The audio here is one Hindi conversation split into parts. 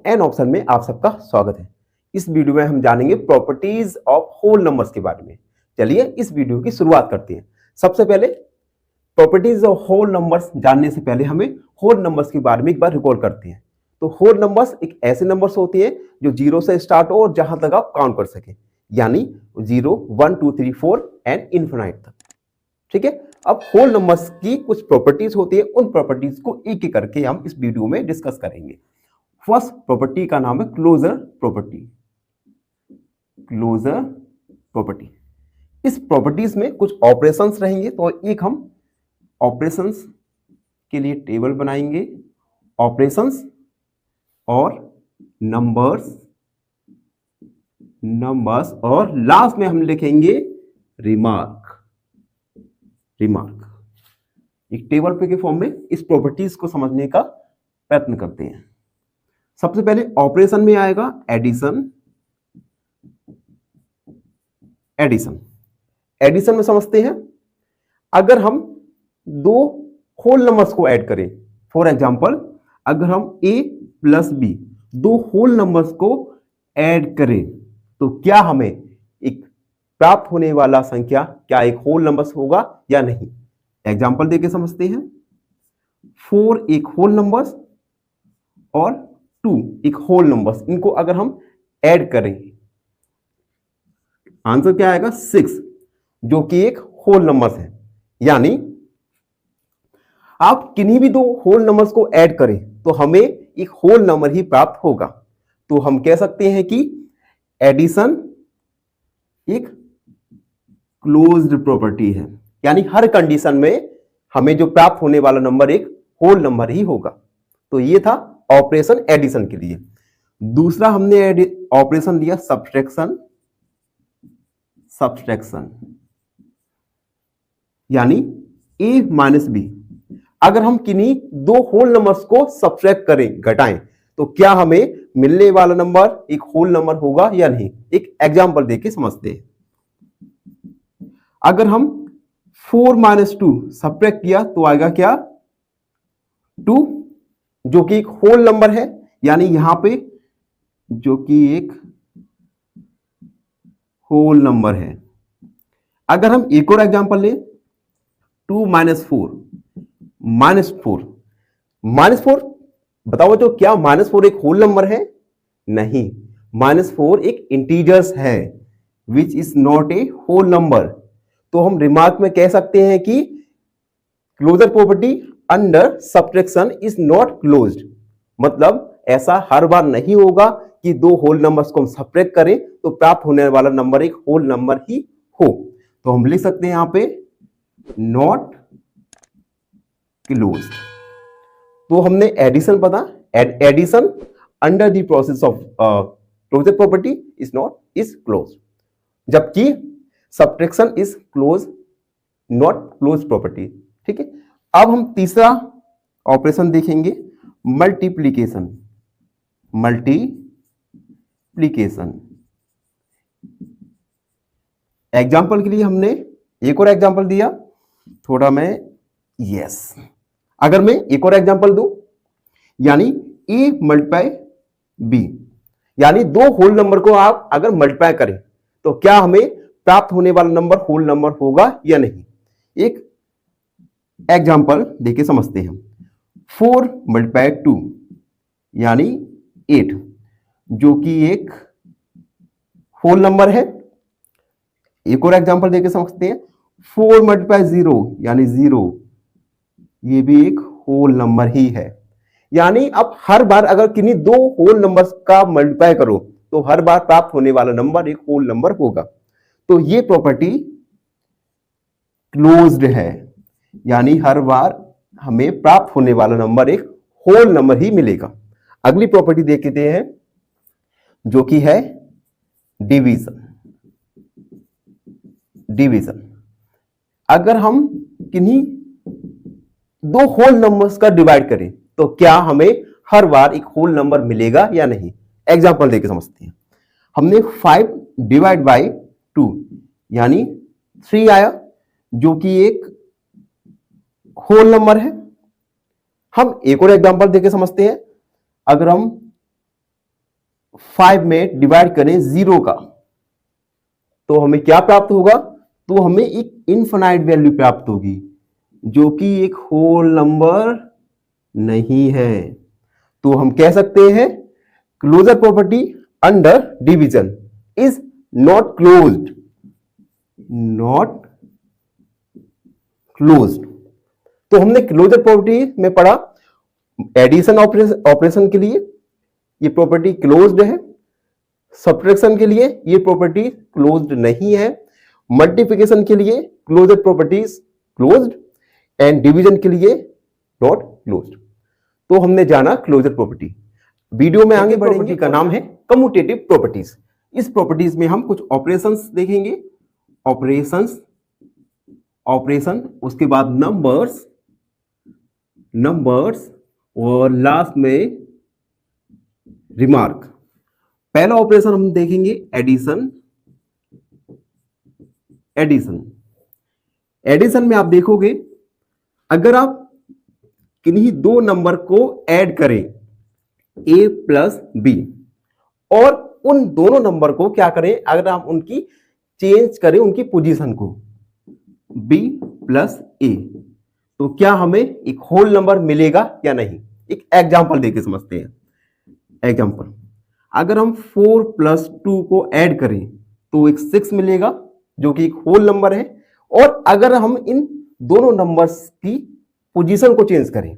एन ऑप्शन में आप सबका स्वागत है। इस वीडियो में हम जानेंगे प्रॉपर्टीज ऑफ होल नंबर्स के बारे में। चलिए इस वीडियो की शुरुआत करते हैं। सबसे पहले प्रॉपर्टीज ऑफ होल नंबर्स जानने से पहले हमें होल नंबर्स के बारे में एक बार रिकॉल करते हैं। तो होल नंबर्स एक ऐसे नंबर्स होते हैं जो जीरो से स्टार्ट हो और जहां तक आप काउंट कर सके, यानी 0, 1, 2, 3, 4 एंड इन्फिनाइट तक। ठीक है, अब होल नंबर्स की कुछ प्रॉपर्टीज होती है, उन प्रॉपर्टीज को एक एक करके हम इस वीडियो में डिस्कस करेंगे। फर्स्ट प्रॉपर्टी का नाम है क्लोजर प्रॉपर्टी। क्लोजर प्रॉपर्टी, इस प्रॉपर्टीज में कुछ ऑपरेशंस रहेंगे, तो एक हम ऑपरेशंस के लिए टेबल बनाएंगे, ऑपरेशंस और नंबर्स और लास्ट में हम लिखेंगे रिमार्क। एक टेबल पे के फॉर्म में इस प्रॉपर्टीज को समझने का प्रयत्न करते हैं। सबसे पहले ऑपरेशन में आएगा एडिशन में समझते हैं, अगर हम दो होल नंबर्स को ऐड करें, फॉर एग्जांपल अगर हम a प्लस b दो होल नंबर्स को ऐड करें तो क्या हमें एक प्राप्त होने वाला संख्या क्या एक होल नंबर होगा या नहीं। एग्जांपल देके समझते हैं। 4 एक होल नंबर्स और 2 एक होल नंबर्स, इनको अगर हम ऐड करें आंसर क्या आएगा 6, जो कि एक होल नंबर्स है। यानी आप किन्हीं भी दो होल नंबर्स को ऐड करें तो हमें एक होल नंबर ही प्राप्त होगा। तो हम कह सकते हैं कि एडिशन एक क्लोज्ड प्रॉपर्टी है, यानी हर कंडीशन में हमें जो प्राप्त होने वाला नंबर एक होल नंबर ही होगा। तो ये था ऑपरेशन एडिशन के लिए। दूसरा हमने ऑपरेशन लिया सब्ट्रैक्शन, यानी a माइनस b। अगर हम किन्हीं दो होल नंबर्स को सब्ट्रैक्ट करें, घटाएं, तो क्या हमें मिलने वाला नंबर एक होल नंबर होगा या नहीं। एक एग्जांपल देके समझते हैं। अगर हम 4 माइनस 2 सब्ट्रैक्ट किया तो आएगा क्या 2, जो कि एक होल नंबर है, यानी यहां पे जो कि एक होल नंबर है। अगर हम एक और एग्जांपल लें 2 माइनस 4 बताओ, तो क्या -4 एक होल नंबर है? नहीं, -4 एक इंटीजर्स है which is not a whole number. तो हम रिमार्क में कह सकते हैं कि closure property under subtraction is not closed. मतलब ऐसा हर बार नहीं होगा कि दो होल नंबर्स को हम सब्ट्रैक्ट करें तो प्राप्त होने वाला नंबर एक होल नंबर ही हो। तो हम लिख सकते हैं यहां पे नॉट क्लोज्ड। तो हमने एडिशन पता, addition under the process of closure property is closed, जबकि subtraction is close not close property. ठीक है, अब हम तीसरा ऑपरेशन देखेंगे मल्टीप्लीकेशन। एग्जाम्पल के लिए हमने एक और एग्जाम्पल दिया, थोड़ा मैं अगर मैं एक और एग्जाम्पल दूं, यानी a मल्टीप्लाई b, यानी दो होल नंबर को आप अगर मल्टीप्लाई करें तो क्या हमें प्राप्त होने वाला नंबर होल नंबर होगा या नहीं। एक एग्जाम्पल देके समझते हैं। 4 मल्टीप्लाई 2 यानी 8, जो कि एक होल नंबर है। एक और एग्जाम्पल देके समझते हैं। 4 मल्टीप्लाई 0 यानी 0, ये भी एक होल नंबर ही है। यानी अब हर बार अगर किन्हीं दो होल नंबर्स का मल्टीप्लाई करो तो हर बार प्राप्त होने वाला नंबर एक होल नंबर होगा। तो ये प्रॉपर्टी क्लोज्ड है, यानी हर बार हमें प्राप्त होने वाला नंबर एक होल नंबर ही मिलेगा। अगली प्रॉपर्टी देखते हैं जो कि है डिवीजन। अगर हम किन्हीं दो होल नंबर्स का डिवाइड करें तो क्या हमें हर बार एक होल नंबर मिलेगा या नहीं। एग्जांपल देके समझते हैं। हमने 5 डिवाइड बाय 2 यानी 3 आया, जो कि एक होल नंबर है। हम एक और एग्जांपल देके समझते हैं। अगर हम 5 में डिवाइड करें 0 का, तो हमें क्या प्राप्त होगा? तो हमें एक इनफाइनाइट वैल्यू प्राप्त होगी जो कि एक होल नंबर नहीं है। तो हम कह सकते हैं closure property under division is not closed, not closed. तो हमने क्लोजर प्रॉपर्टी में पढ़ा एडिशन ऑपरेशन के लिए ये प्रॉपर्टी क्लोज्ड है, सब्ट्रैक्शन के लिए ये प्रॉपर्टी क्लोज्ड नहीं है, मल्टीप्लिकेशन के लिए closure properties closed and division के लिए नॉट क्लोज्ड। तो हमने जाना क्लोजर प्रॉपर्टी। वीडियो में आगे बढ़ेंगे का नाम है कम्यूटेटिव प्रॉपर्टीज। इस प्रॉपर्टीज में हम कुछ ऑपरेशंस देखेंगे, ऑपरेशन, उसके बाद नंबर्स और लास्ट में रिमार्क। पहला ऑपरेशन हम देखेंगे एडिशन में आप देखोगे अगर आप किन्हीं दो नंबर को ऐड करें a प्लस बी और उन दोनों नंबर को क्या करें, अगर आप उनकी चेंज करें उनकी पोजीशन को b प्लस a, तो क्या हमें एक होल नंबर मिलेगा या नहीं? एक एग्जांपल देके समझते हैं। एग्जांपल, अगर हम 4 प्लस 2 को ऐड करें तो एक 6 मिलेगा जो कि एक होल नंबर है, और अगर हम इन दोनों नंबर्स की पोजीशन को चेंज करें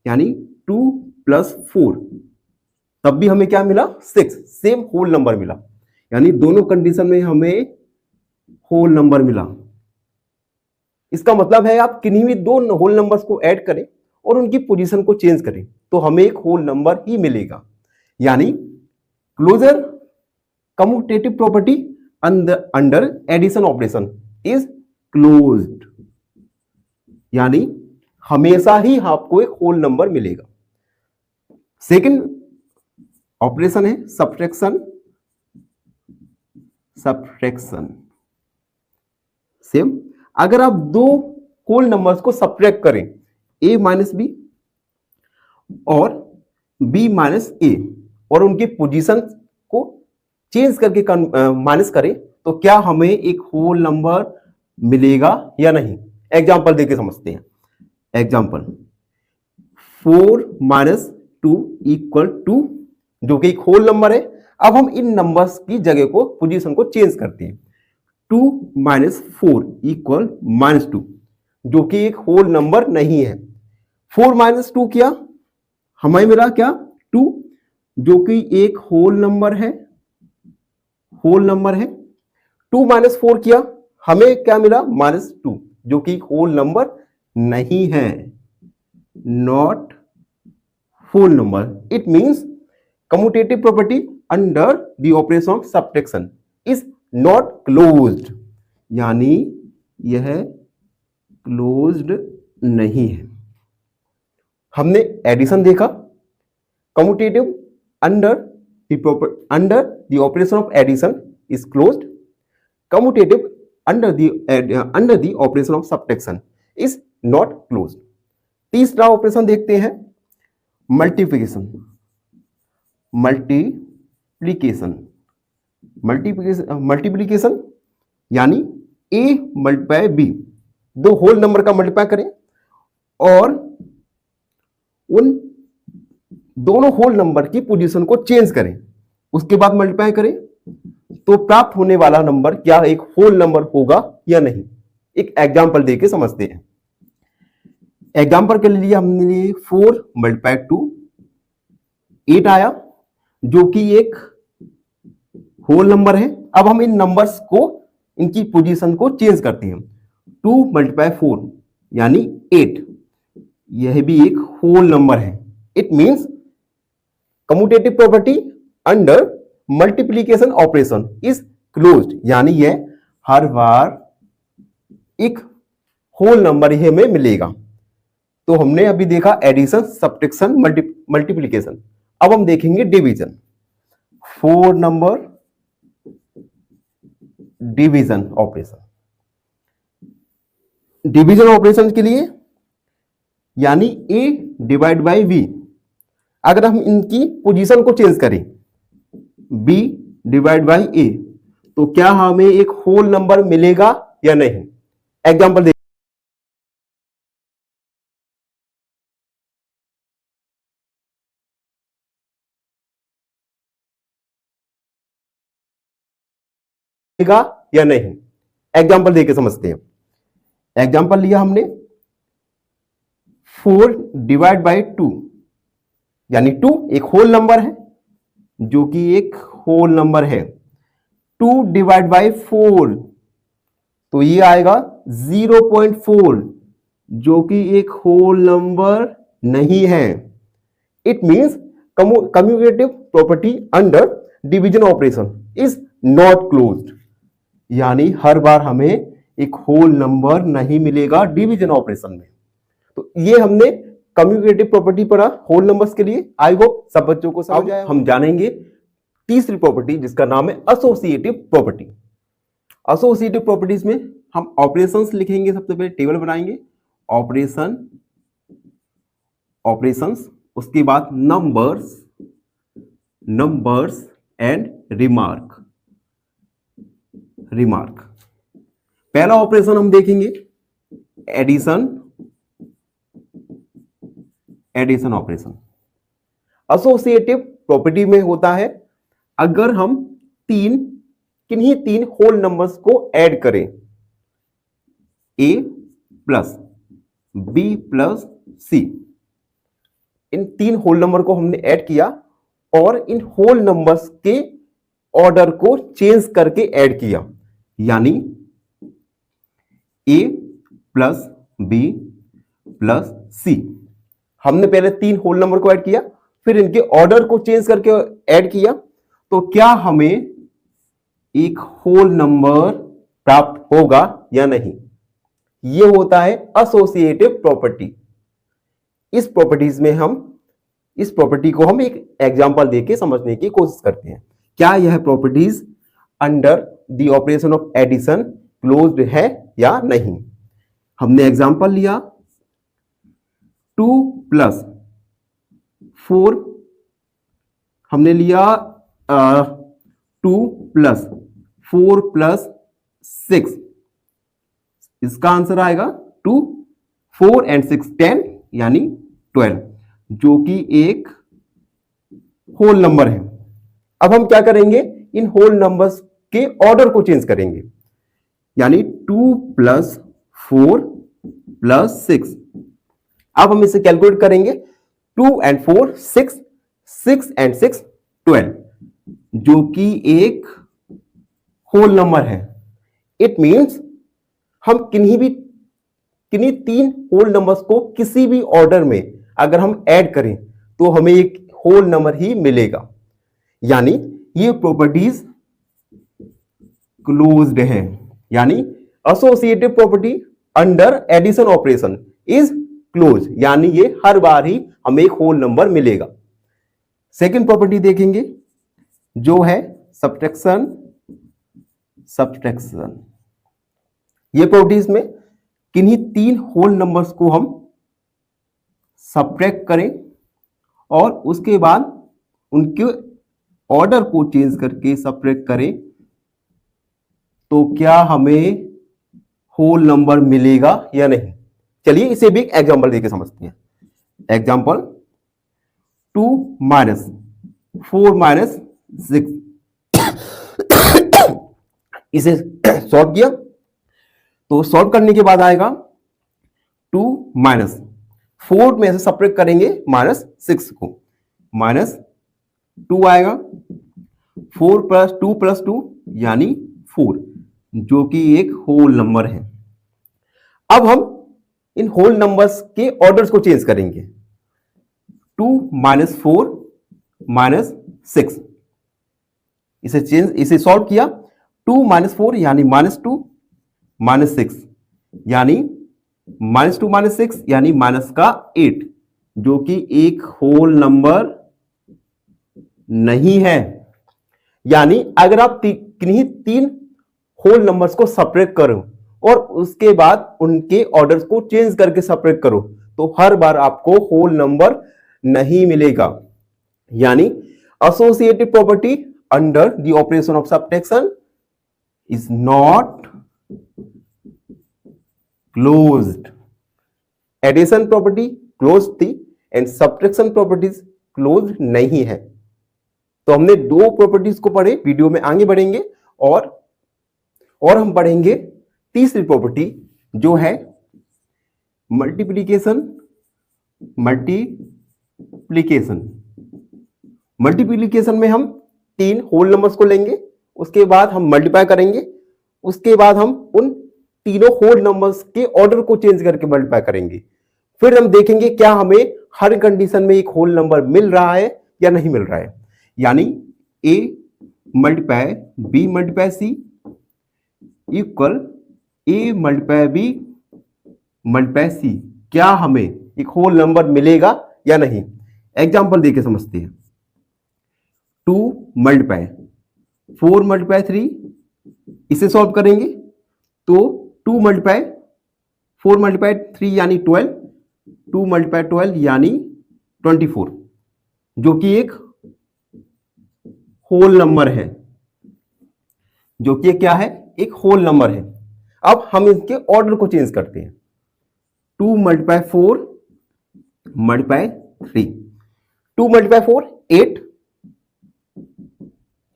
यानी 2 प्लस 4 तब भी हमें क्या मिला? 6, सेम होल नंबर मिला। यानी दोनों कंडीशन में हमें होल नंबर मिला। इसका मतलब है आप किन्हीं भी दो होल नंबर्स को ऐड करें और उनकी पोजीशन को चेंज करें तो हमें एक होल नंबर ही मिलेगा। यानी closure commutative property under addition operation is closed, यानी हमेशा ही आपको एक होल नंबर मिलेगा। सेकंड ऑपरेशन है सब्ट्रैक्शन। सेम, अगर आप दो होल नंबर्स को सब्ट्रैक्ट करें a माइनस बी और b माइनस ए और उनकी पोजीशन को चेंज करके माइनस करें तो क्या हमें एक होल नंबर मिलेगा या नहीं? एग्जांपल देके समझते हैं। एग्जांपल, 4 माइनस 2 इक्वल टू, जो कि एक होल नंबर है। अब हम इन नंबर्स की जगह को पोजीशन को चेंज करते हैं। 2 माइनस 4 इक्वल माइनस 2, जो कि एक होल नंबर नहीं है। 4 माइनस 2 किया, हमें मिला क्या? 2, जो कि एक होल नंबर है। 2 माइनस 4 किया, हमें क्या मिला? माइनस 2, जो कि होल नंबर नहीं है, not whole number. It means commutative property under the operation of subtraction is not closed, यानी यह क्लोज्ड नहीं है। हमने एडिशन देखा, commutative under the operation of addition is closed, commutative under the operation of subtraction is not closed। तीसरा ऑपरेशन देखते हैं मल्टीप्लीकेशन, यानी a मल्टीप्लाई b, दो होल नंबर का मल्टीप्लाई करें और उन दोनों होल नंबर की पोजीशन को चेंज करें, उसके बाद मल्टीप्लाई करें तो प्राप्त होने वाला नंबर क्या एक होल नंबर होगा या नहीं? एक एग्जांपल देके समझते हैं। एग्जांपल के लिए हमने 4 मल्टीप्लाई 2 8 आया, जो कि एक होल नंबर है। अब हम इन नंबर्स को, इनकी पोजीशन को चेंज करते हैं। 2 मल्टीप्लाई 4 यानी 8, यह भी एक होल नंबर है। It means commutative property under multiplication operation is closed, यानी यह हर बार एक होल नंबर ही हमें मिलेगा। तो हमने अभी देखा एडिशन, सब्ट्रैक्शन, मल्टीप्लीकेशन। अब हम देखेंगे division. 4 number division operation. Division operation के लिए यानी a डिवाइड बाई b, अगर हम इनकी पोजीशन को चेंज करें बी डिवाइड बाई ए, तो क्या हमें एक होल नंबर मिलेगा या नहीं? एग्जाम्पल देगा या नहीं? एग्जाम्पल देके समझते हैं। एग्जाम्पल लिया हमने 4 डिवाइड बाई 2, यानी 2 एक होल नंबर है, जो कि एक होल नंबर है। 2 डिवाइड बाई 4, तो ये आएगा 0.4, जो कि एक होल नंबर नहीं है। It means commutative property under division operation is not closed, यानी हर बार हमें एक होल नंबर नहीं मिलेगा डिवीजन ऑपरेशन में। तो ये हमने कम्यूटेटिव प्रॉपर्टी पढ़ा होल नंबर्स के लिए। आई होप सब बच्चों को समझ आया। हम जानेंगे तीसरी प्रॉपर्टी, जिसका नाम है एसोसिएटिव प्रॉपर्टी। एसोसिएटिव प्रॉपर्टीज में हम ऑपरेशंस लिखेंगे, सबसे पहले टेबल बनाएंगे, ऑपरेशंस, उसके बाद नंबर्स एंड रिमार्क। पहला ऑपरेशन हम देखेंगे एडिशन ऑपरेशन। एसोसिएटिव प्रॉपर्टी में होता है, अगर हम किन्हीं तीन होल नंबर्स को ऐड करें, a plus b plus c, इन तीन होल नंबर को हमने ऐड किया और इन होल नंबर्स के ऑर्डर को चेंज करके ऐड किया, यानी a plus b plus c। हमने पहले तीन होल नंबर को ऐड किया, फिर इनके ऑर्डर को चेंज करके ऐड किया, तो क्या हमें एक होल नंबर प्राप्त होगा या नहीं? यह होता है एसोसिएटिव प्रॉपर्टी। इस प्रॉपर्टी को हम एक एग्जांपल देके समझने की कोशिश करते हैं। क्या यह properties under the operation of addition closed है या नहीं? हमने एग्जांपल लिया 2 प्लस 4, हमने लिया 2 प्लस 4 प्लस 6, इसका आंसर आएगा 2, 4 एंड 6 10, यानी 12, जो कि एक होल नंबर है। अब हम क्या करेंगे, इन होल नंबर्स के ऑर्डर को चेंज करेंगे, यानी 2 प्लस 4 प्लस 6। अब हम इसे कैलकुलेट करेंगे, 2 एंड 4 6, 6 एंड 6 12, जो कि एक होल नंबर है। इट मींस हम किन्हीं तीन होल नंबर्स को किसी भी ऑर्डर में अगर हम ऐड करें तो हमें एक होल नंबर ही मिलेगा, यानी ये प्रॉपर्टीज क्लोज्ड है, यानी associative property under addition operation is close, यानी ये हर बार ही हमें एक होल नंबर मिलेगा। सेकंड प्रॉपर्टी देखेंगे, जो है सब्ट्रैक्शन। ये प्रॉपर्टीज में किन्हीं तीन होल नंबर्स को हम सब्ट्रैक्ट करें और उसके बाद उनके ऑर्डर को चेंज करके सब्ट्रैक्ट करें, तो क्या हमें होल नंबर मिलेगा या नहीं? चलिए इसे भी एक एग्जांपल देके समझते हैं। एग्जांपल 2 माइनस 4 माइनस 6, इसे सॉल्व किया तो सॉल्व करने के बाद आएगा 2 माइनस 4 में से सेपरेट करेंगे माइनस 6 को, माइनस 2 आएगा, 4 प्लस 2 प्लस 2 यानी 4, जो कि एक होल नंबर है। अब हम इन होल नंबर्स के ऑर्डर्स को चेंज करेंगे, 2 माइनस 4 माइनस 6, इसे सॉल्व किया, 2 माइनस 4 यानी माइनस 2 माइनस 6 यानी माइनस 2 माइनस 6 यानी माइनस का 8, जो कि एक होल नंबर नहीं है। यानी अगर आप किन्हीं तीन होल नंबर्स को सेपरेट करो और उसके बाद उनके ऑर्डर्स को चेंज करके सेपरेट करो, तो हर बार आपको होल नंबर नहीं मिलेगा। यानी associative property under the operation of subtraction is not closed. Addition property close थी एंड सब्ट्रैक्शन प्रॉपर्टीज क्लोज नहीं है। तो हमने दो प्रॉपर्टीज को पढ़े, वीडियो में आगे बढ़ेंगे और हम पढ़ेंगे तीसरी प्रॉपर्टी जो है मल्टीप्लिकेशन। मल्टीप्लिकेशन में हम तीन होल नंबर्स को लेंगे, उसके बाद हम मल्टीप्लाई करेंगे, उसके बाद हम उन तीनों होल नंबर्स के ऑर्डर को चेंज करके मल्टीप्लाई करेंगे। फिर हम देखेंगे क्या हमें हर कंडीशन में एक होल नंबर मिल रहा है या नहीं मिल रहा है। यानी a multiply b multiply c equal a multiply b multiply c, क्या हमें एक होल नंबर मिलेगा या नहीं। एग्जांपल देके समझते हैं। 2 मल्टीप्लाई 4 मल्टीप्लाई 3, इसे सॉल्व करेंगे तो 2 मल्टीप्लाई 4 मल्टीप्लाई 3 यानी 12, 2 मल्टीप्लाई 12 यानी 24, जो कि एक होल नंबर है, जो कि क्या है, एक होल नंबर है। अब हम इसके ऑर्डर को चेंज करते हैं। 2 multiply 4 multiply 3, 2 multiply 4 8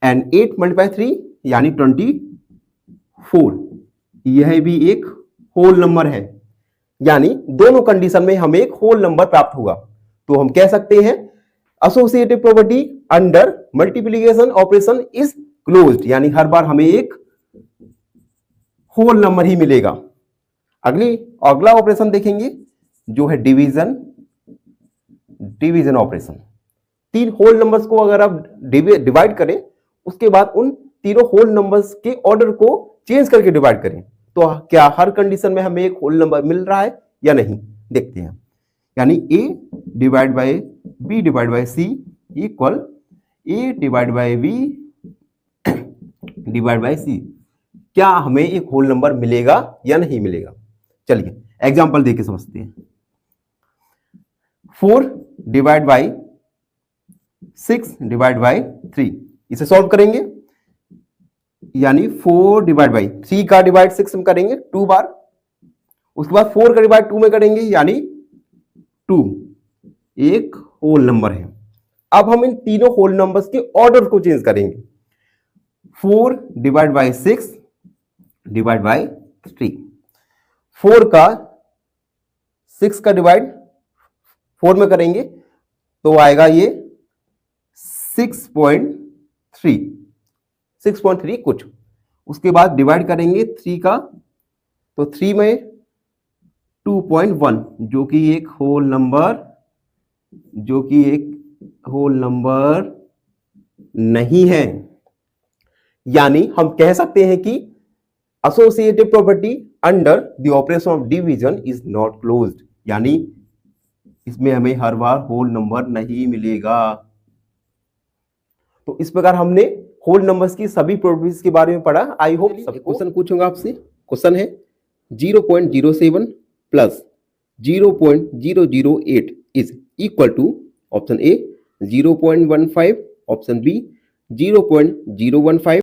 and 8 multiply 3 यानी 24, यह भी एक होल नंबर है। यानी दोनों कंडीशन में हमें एक होल नंबर प्राप्त होगा। तो हम कह सकते हैं associative property under multiplication operation is closed, यानी हर बार हमें एक होल नंबर ही मिलेगा। अगला ऑपरेशन देखेंगे जो है डिवीजन ऑपरेशन। तीन होल नंबर्स को अगर आप डिवाइड करें, उसके बाद उन तीनों होल नंबर्स के ऑर्डर को चेंज करके डिवाइड करें, तो क्या हर कंडीशन में हमें एक होल नंबर मिल रहा है या नहीं, देखते हैं। यानी a divide by b divide by c equal a divide by b divide by c, क्या हमें एक होल नंबर मिलेगा या नहीं मिलेगा। चलिए एग्जांपल देके समझते हैं। 4 डिवाइड बाय 6 डिवाइड बाय 3, इसे सॉल्व करेंगे। यानी 4 डिवाइड बाई 3 का डिवाइड 6 में करेंगे 2 बार, उसके बाद 4 का डिवाइड 2 में करेंगे यानी 2, एक होल नंबर है। अब हम इन तीनों होल नंबर्स के ऑर्डर को चेंज करेंगे। 4 डिवाइड बाई 6 डिवाइड बाई 3, 4 का 6 का डिवाइड 4 में करेंगे तो आएगा ये 6.3 कुछ, उसके बाद डिवाइड करेंगे 3 का तो 3 में 2.1, जो कि एक होल नंबर नहीं है। यानी हम कह सकते हैं कि associative property under the operation of division is not closed, यानी इसमें हमें हर बार होल नंबर नहीं मिलेगा। तो इस प्रकार हमने होल नंबर्स की सभी प्रॉपर्टीज के बारे में पढ़ा। आई होप सब क्वेश्चन पूछूंगा आपसे। क्वेश्चन है 0.07 plus 0.008 is equal to option A 0.15, option B 0.015,